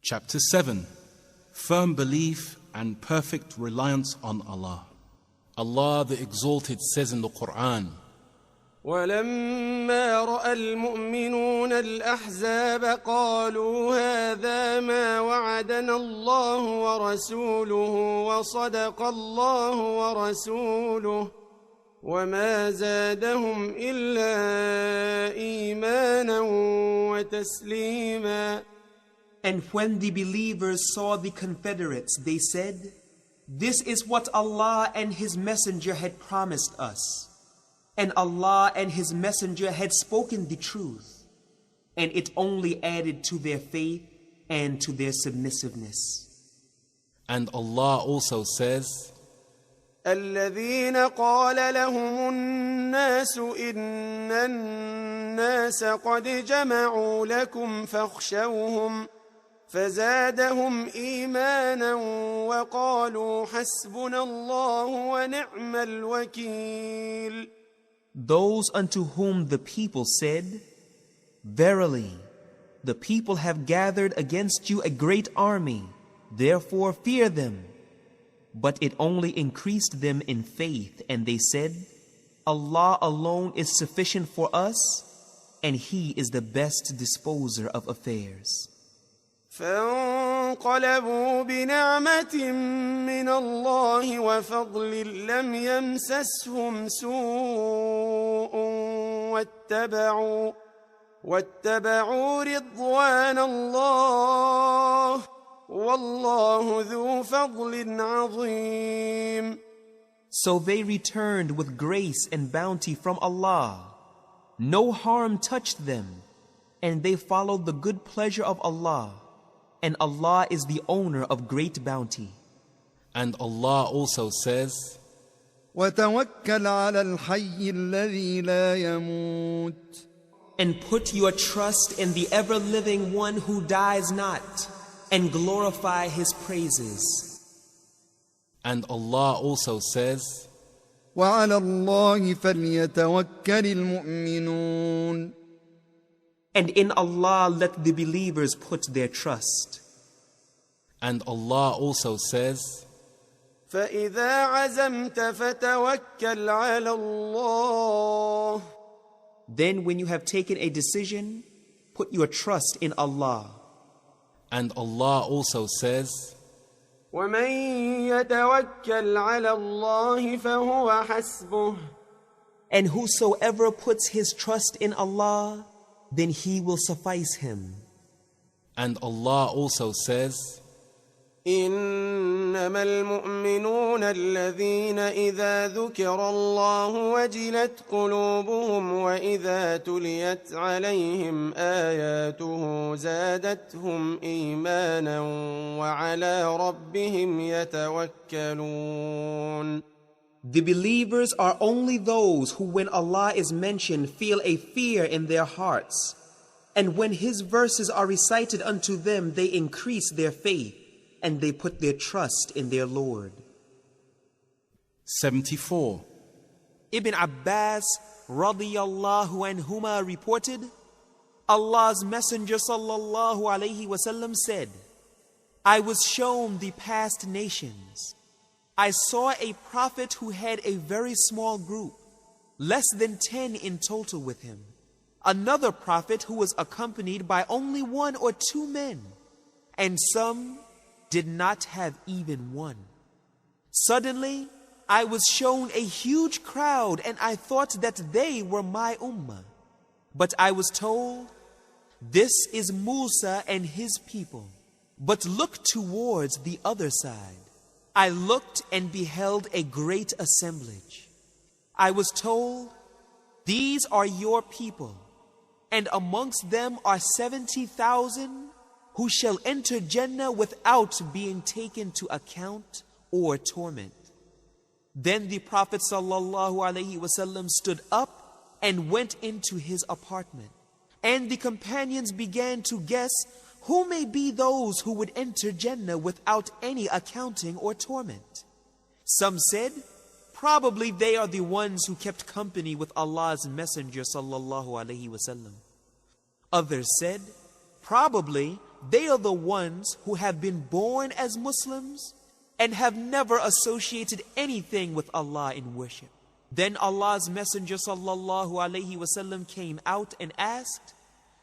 Chapter 7. Firm belief and perfect reliance on Allah. Allah the Exalted says in the Quran, ولما رأى المؤمنون الأحزاب قالوا هذا ما وعدنا الله ورسوله وصدق الله ورسوله وما زادهم إلا إيمانا وتسليما. And when the believers saw the confederates, they said, "This is what Allah and His Messenger had promised us." And Allah and His Messenger had spoken the truth, and it only added to their faith and to their submissiveness. and Allah also says, الذين قال لهم الناس إن الناس قد جمعوا لكم فاخشوهم فزادهم إيمانا وقالوا حسبنا الله ونعم الوكيل. Those unto whom the people said, "Verily, the people have gathered against you a great army, therefore fear them." But it only increased them in faith, and they said, "Allah alone is sufficient for us, and He is the best disposer of affairs." فانقلبوا بنعمة من الله وفضل لم يمسسهم سوء واتبعوا رضوان الله والله ذو فضل عظيم. So they returned with grace and bounty from Allah. No harm touched them, and they followed the good pleasure of Allah. And Allah is the owner of great bounty. and Allah also says, وتوكل على الحي الذي لا يموت. And put your trust in the ever-living one who dies not, and glorify His praises. and Allah also says, وعلى الله فليتوكل المؤمنون. And in Allah let the believers put their trust. and Allah also says, فإذا عزمت فتوكل على الله. Then when you have taken a decision, put your trust in Allah. and Allah also says, ومن يتوكل على الله فهو حسبه. And whosoever puts his trust in Allah, then He will suffice him. and Allah also says, إنما المؤمنون الذين إذا ذكر الله وجلت قلوبهم وإذا تليت عليهم آياته زادتهم إيمانا وعلى ربهم يتوكلون. The believers are only those who, when Allah is mentioned, feel a fear in their hearts. And when His verses are recited unto them, they increase their faith, and they put their trust in their Lord. 74. Ibn Abbas radiyallahu anhuma reported, Allah's Messenger sallallahu alayhi wasallam said, "I was shown the past nations. I saw a prophet who had a very small group, less than 10 in total with him. Another prophet who was accompanied by only 1 or 2 men, and some did not have even one. Suddenly, I was shown a huge crowd, and I thought that they were my ummah. But I was told, 'This is Musa and his people. But look towards the other side.' I looked and beheld a great assemblage. I was told, 'These are your people, and amongst them are 70,000 who shall enter Jannah without being taken to account or torment.' Then the Prophet ﷺ stood up and went into his apartment, and the companions began to guess who may be those who would enter Jannah without any accounting or torment. Some said, 'Probably they are the ones who kept company with Allah's Messenger ﷺ.' Others said, 'Probably they are the ones who have been born as Muslims and have never associated anything with Allah in worship. Then Allah's Messenger sallallahu alaihi wasallam came out and asked,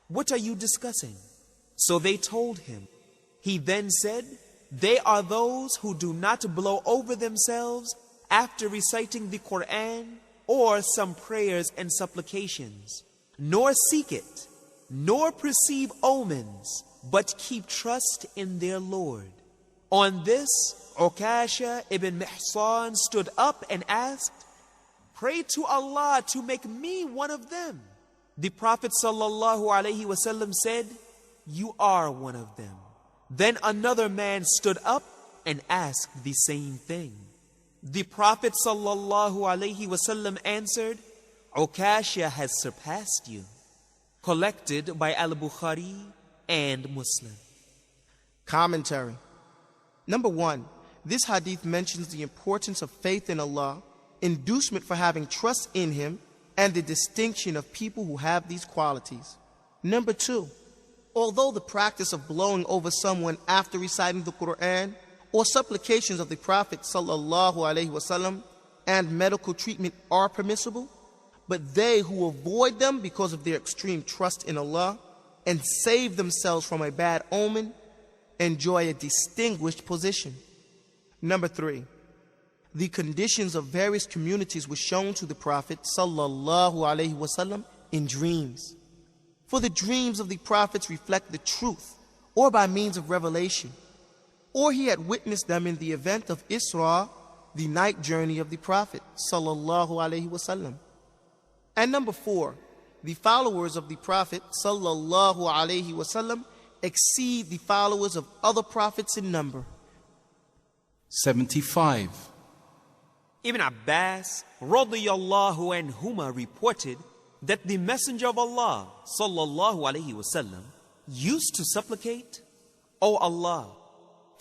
"What are you discussing?" So they told him. He then said, "They are those who do not blow over themselves after reciting the Quran or some prayers and supplications, nor seek it, nor perceive omens, but keep trust in their Lord." On this, Ukasha ibn Mihsan stood up and asked, "Pray to Allah to make me one of them." The Prophet sallallahu alaihi wasallam said, "You are one of them." Then another man stood up and asked the same thing. The Prophet sallallahu alaihi wasallam answered, "Ukasha has surpassed you." Collected by Al-Bukhari and Muslim. Commentary. Number 1, this hadith mentions the importance of faith in Allah, inducement for having trust in Him, and the distinction of people who have these qualities. Number 2, although the practice of blowing over someone after reciting the Quran or supplications of the Prophet sallallahu alaihi wasallam and medical treatment are permissible, but they who avoid them because of their extreme trust in Allah and save themselves from a bad omen enjoy a distinguished position. Number 3, the conditions of various communities were shown to the Prophet sallallahu alaihi wasallam in dreams. For the dreams of the prophets reflect the truth, or by means of revelation, or he had witnessed them in the event of Isra, the night journey of the Prophet sallallahu alaihi wasallam. And number 4, the followers of the Prophet sallallahu alaihi wasallam exceed the followers of other prophets in number. 75. Ibn Abbas radiyallahu anhuma reported that the Messenger of Allah sallallahu alaihi wasallam used to supplicate, "O Allah,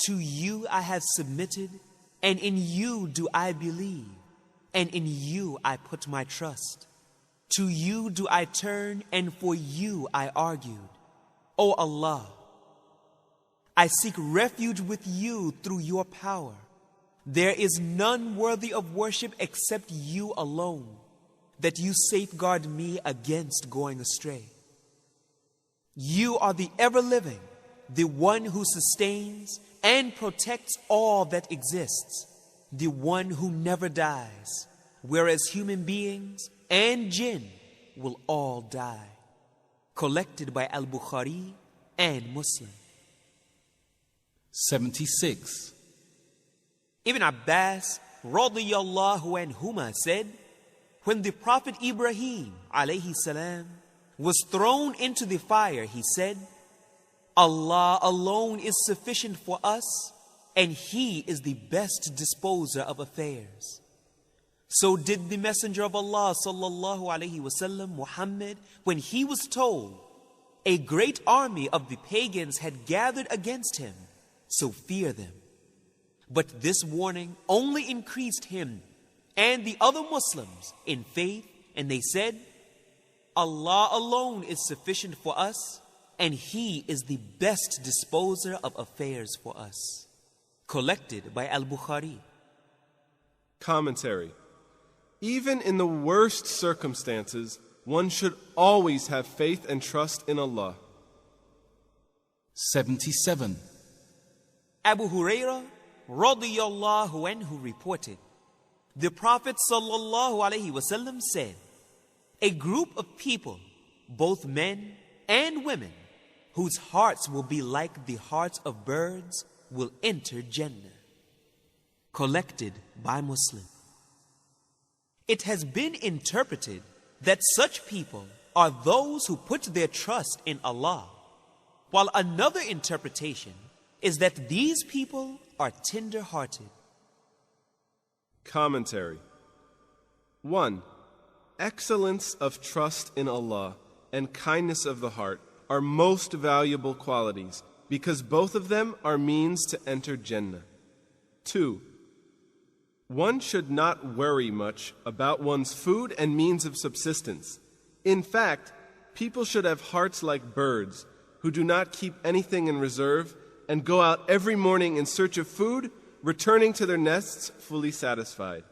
to you I have submitted, and in you do I believe, and in you I put my trust. To you do I turn, and for you I argued. O Allah, I seek refuge with you through your power. There is none worthy of worship except you alone, that you safeguard me against going astray. You are the ever-living, the one who sustains and protects all that exists, the one who never dies, whereas human beings and jinn will all die." Collected by Al-Bukhari and Muslim. 76. Ibn Abbas radiyallahu anhuma said, when the Prophet Ibrahim alayhi salam was thrown into the fire, he said, "Allah alone is sufficient for us, and He is the best disposer of affairs." So did the Messenger of Allah sallallahu alaihi wasallam, Muhammad, when he was told a great army of the pagans had gathered against him, so fear them. But this warning only increased him and the other Muslims in faith, and they said, "Allah alone is sufficient for us, and He is the best disposer of affairs for us." Collected by Al-Bukhari. Commentary. Even in the worst circumstances, one should always have faith and trust in Allah. 77. Abu Hurairah radiyallahu anhu reported, the Prophet sallallahu alaihi wasallam said, "A group of people, both men and women, whose hearts will be like the hearts of birds, will enter Jannah." Collected by Muslim. It has been interpreted that such people are those who put their trust in Allah, while another interpretation is that these people are tender-hearted. Commentary. 1. Excellence of trust in Allah and kindness of the heart are most valuable qualities because both of them are means to enter Jannah. 2. One should not worry much about one's food and means of subsistence. In fact, people should have hearts like birds, who do not keep anything in reserve and go out every morning in search of food, returning to their nests fully satisfied.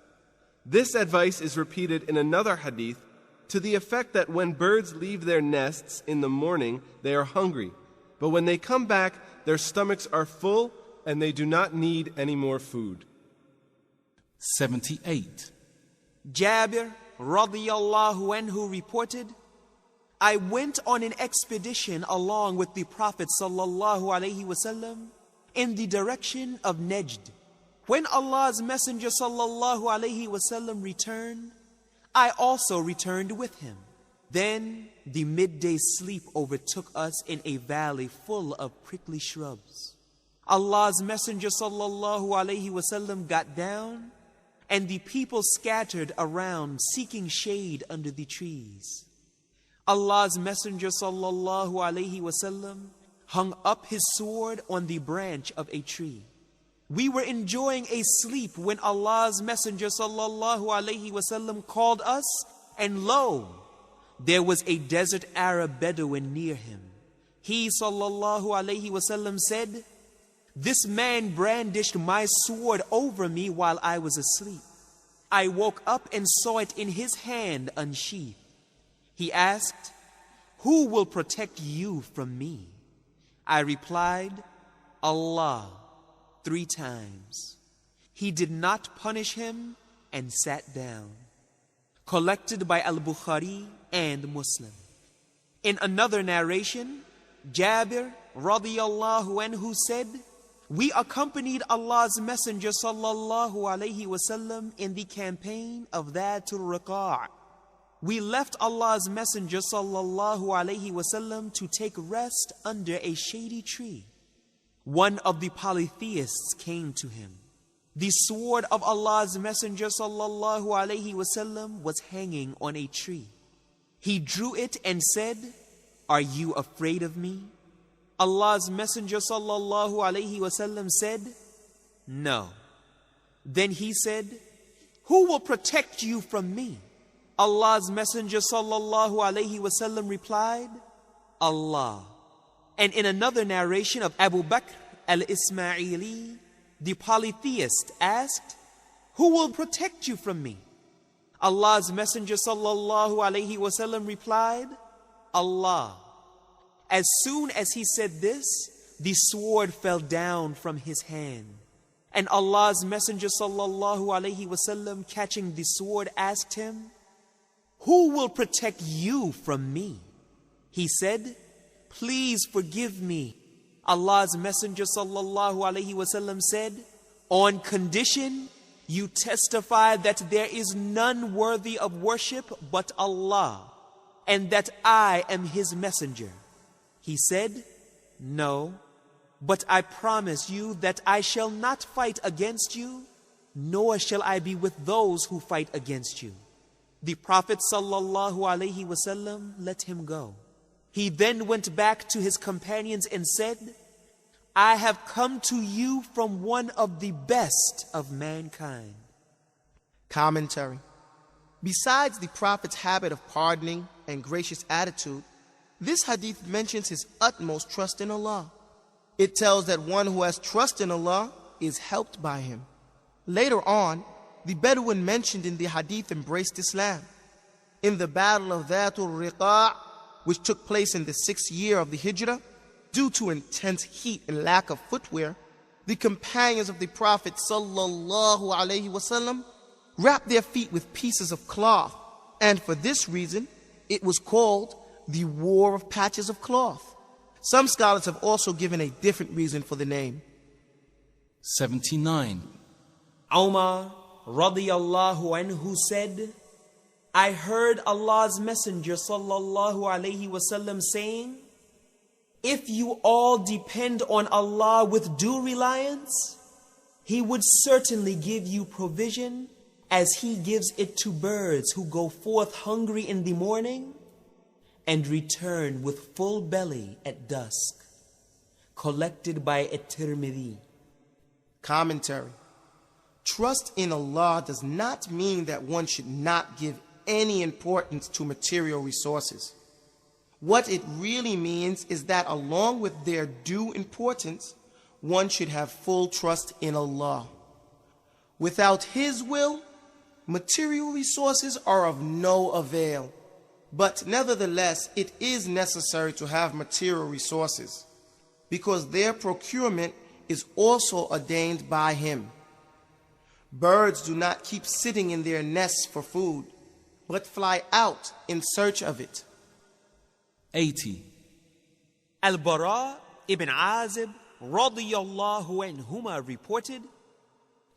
This advice is repeated in another hadith to the effect that when birds leave their nests in the morning, they are hungry, but when they come back, their stomachs are full and they do not need any more food. 78. Jabir radiyallahu anhu reported, I went on an expedition along with the Prophet sallallahu alaihi wasallam in the direction of Najd. When Allah's Messenger sallallahu alaihi wasallam returned, I also returned with him. Then the midday sleep overtook us in a valley full of prickly shrubs. Allah's Messenger sallallahu alaihi wasallam got down, and the people scattered around seeking shade under the trees. Allah's Messenger sallallahu alaihi wasallam hung up his sword on the branch of a tree. We were enjoying a sleep when Allah's Messenger sallallahu alaihi wasallam called us, and lo, there was a desert Arab Bedouin near him. He sallallahu alaihi wasallam said, this man brandished my sword over me while I was asleep. I woke up and saw it in his hand unsheathed. He asked, who will protect you from me? I replied, Allah, 3 times. He did not punish him and sat down. Collected by Al-Bukhari and Muslim. In another narration, Jabir radiyallahu anhu said, we accompanied Allah's Messenger sallallahu alaihi wasallam in the campaign of Dhatul Riqa'. We left Allah's Messenger sallallahu alaihi wasallam to take rest under a shady tree. One of the polytheists came to him. The sword of Allah's Messenger sallallahu alaihi wasallam was hanging on a tree. He drew it and said, are you afraid of me? Allah's Messenger sallallahu alaihi wasallam said, no. Then he said, who will protect you from me? Allah's Messenger sallallahu alaihi wasallam replied, Allah. And in another narration of Abu Bakr al-Ismaili, the polytheist asked, who will protect you from me? Allah's Messenger sallallahu alaihi wasallam replied, Allah. As soon as he said this, the sword fell down from his hand. And Allah's Messenger sallallahu alaihi wasallam, catching the sword, asked him, who will protect you from me? He said, please forgive me. Allah's Messenger sallallahu alaihi wasallam said, on condition you testify that there is none worthy of worship but Allah, and that I am his messenger. He said, no, but I promise you that I shall not fight against you, nor shall I be with those who fight against you. The Prophet sallallahu alaihi wasallam let him go. He then went back to his companions and said, I have come to you from one of the best of mankind. Commentary. Besides the Prophet's habit of pardoning and gracious attitude, this hadith mentions his utmost trust in Allah. It tells that one who has trust in Allah is helped by him. Later on, the Bedouin mentioned in the hadith embraced Islam. In the battle of Dhatul Riqa', which took place in the 6th year of the Hijrah, due to intense heat and lack of footwear, the companions of the Prophet sallallahu alaihi wasallam wrapped their feet with pieces of cloth, and for this reason, it was called the War of Patches of Cloth. Some scholars have also given a different reason for the name. 79. Umar radiyallahu anhu said, I heard Allah's Messenger sallallahu alaihi wasallam saying, if you all depend on Allah with due reliance, He would certainly give you provision as He gives it to birds who go forth hungry in the morning and return with full belly at dusk. Collected by At-Tirmidhi. Commentary. Trust in Allah does not mean that one should not give any importance to material resources. What it really means is that along with their due importance, one should have full trust in Allah. Without His will, material resources are of no avail. But nevertheless, it is necessary to have material resources, because their procurement is also ordained by Him. Birds do not keep sitting in their nests for food, but fly out in search of it. 80. Al-Bara ibn Azib radiyallahu anhuma reported,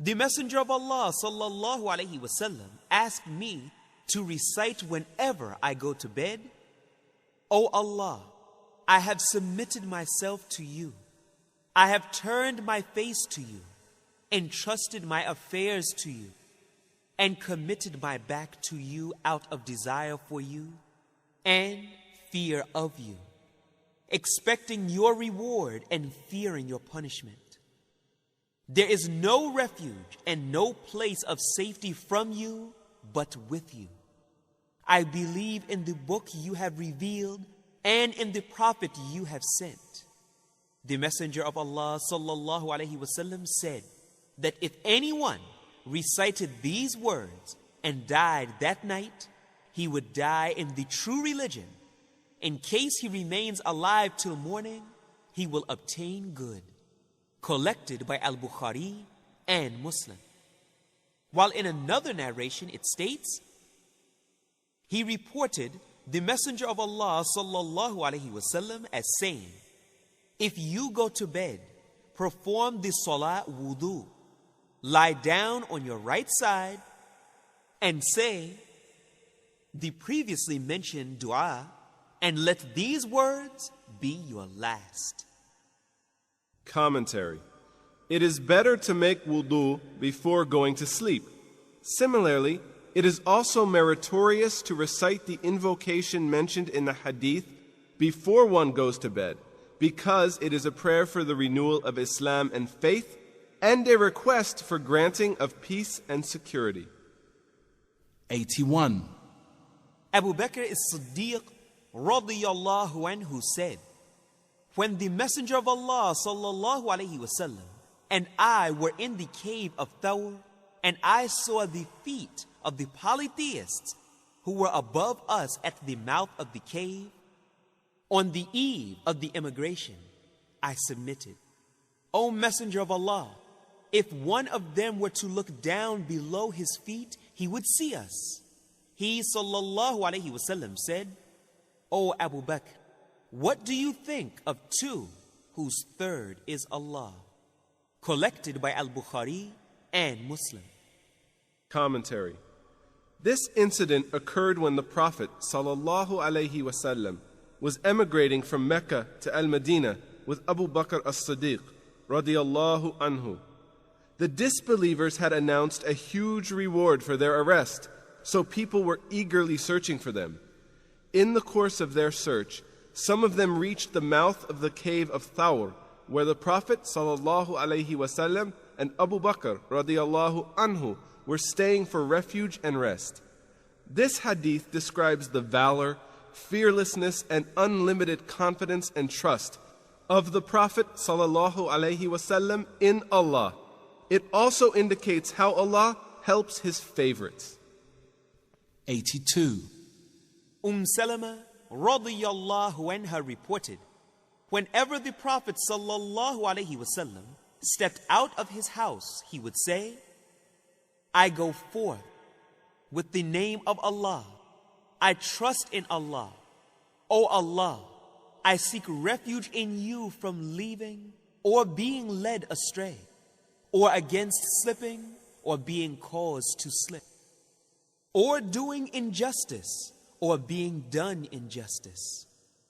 the Messenger of Allah sallallahu alaihi wasallam asked me to recite whenever I go to bed, O Allah, I have submitted myself to you. I have turned my face to you, entrusted my affairs to you, and committed my back to you out of desire for you and fear of you, expecting your reward and fearing your punishment. There is no refuge and no place of safety from you but with you. I believe in the book you have revealed and in the prophet you have sent. The Messenger of Allah sallallahu alaihi wasallam said that if anyone recited these words and died that night, he would die in the true religion. In case he remains alive till morning, he will obtain good. Collected by Al-Bukhari and Muslim. While in another narration it states, he reported the Messenger of Allah sallallahu alaihi wasallam as saying, if you go to bed, perform the salat wudu, lie down on your right side, and say the previously mentioned dua, and let these words be your last. Commentary. It is better to make wudu before going to sleep. Similarly, it is also meritorious to recite the invocation mentioned in the hadith before one goes to bed, because it is a prayer for the renewal of Islam and faith, and a request for granting of peace and security. 81. Abu Bakr as-Siddiq radiyallahu anhu said, when the Messenger of Allah sallallahu alaihi wasallam and I were in the cave of Thawr, and I saw the feet of the polytheists who were above us at the mouth of the cave, on the eve of the immigration, I submitted. O Messenger of Allah, if one of them were to look down below his feet, he would see us. He sallallahu alaihi wasallam said, O Abu Bakr, what do you think of two whose third is Allah? Collected by Al-Bukhari and Muslim. Commentary. This incident occurred when the Prophet sallallahu alaihi wasallam was emigrating from Mecca to Al-Madinah with Abu Bakr as-Siddiq radiyallahu anhu. The disbelievers had announced a huge reward for their arrest, so people were eagerly searching for them. In the course of their search, some of them reached the mouth of the cave of Thawr, where the Prophet sallallahu alaihi wasallam and Abu Bakr radiyallahu anhu were staying for refuge and rest. This hadith describes the valor, fearlessness, and unlimited confidence and trust of the Prophet sallallahu alaihi wasallam in Allah. It also indicates how Allah helps His favorites. 82. Salama radiyallahu anha reported, whenever the Prophet sallallahu alaihi wasallam stepped out of his house, he would say, I go forth with the name of Allah. I trust in Allah. O Allah, I seek refuge in you from leaving or being led astray, or against slipping or being caused to slip, or doing injustice or being done injustice,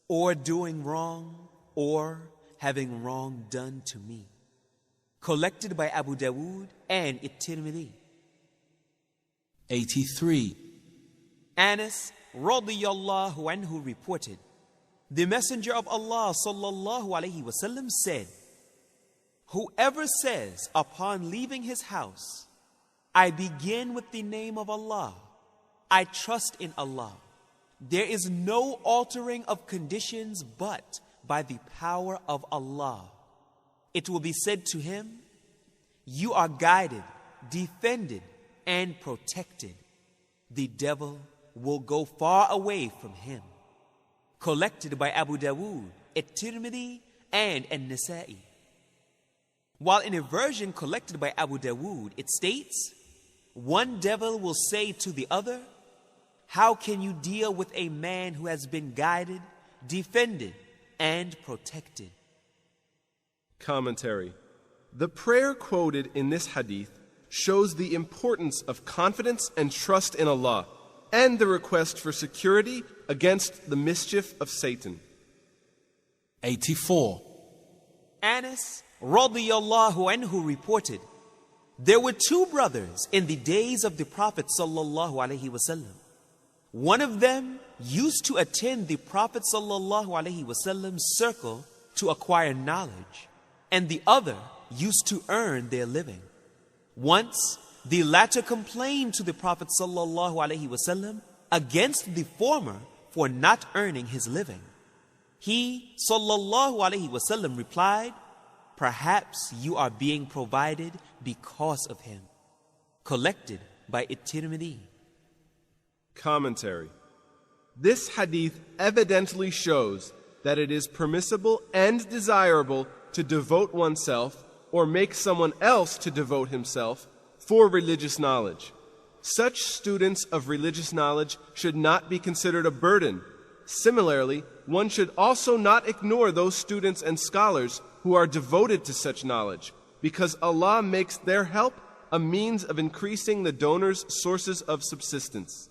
or doing wrong or having wrong done to me. Collected by Abu Dawood and At-Tirmidhi. 83. Anas radiyallahu anhu reported, the Messenger of Allah sallallahu alaihi wasallam said, whoever says upon leaving his house, I begin with the name of Allah, I trust in Allah, There is no altering of conditions but by the power of Allah. It will be said to him, you are guided, defended, and protected. The devil will go far away from him. Collected by Abu Dawood, At-Tirmidhi, and An-Nasa'i. While in a version collected by Abu Dawood, it states, one devil will say to the other, how can you deal with a man who has been guided, defended, and protected? Commentary. The prayer quoted in this hadith shows the importance of confidence and trust in Allah and the request for security against the mischief of Satan. 84. Anas radiyallahu anhu reported, there were two brothers in the days of the Prophet sallallahu alaihi wasallam. One of them used to attend the Prophet sallallahu alaihi wasallam's circle to acquire knowledge, and the other used to earn their living. Once, the latter complained to the Prophet sallallahu alaihi wasallam against the former for not earning his living. He sallallahu alaihi wasallam replied, perhaps you are being provided because of him. Collected by At-Tirmidhi. Commentary. This hadith evidently shows that it is permissible and desirable to devote oneself or make someone else to devote himself for religious knowledge. Such students of religious knowledge should not be considered a burden. Similarly, one should also not ignore those students and scholars who are devoted to such knowledge, because Allah makes their help a means of increasing the donor's sources of subsistence.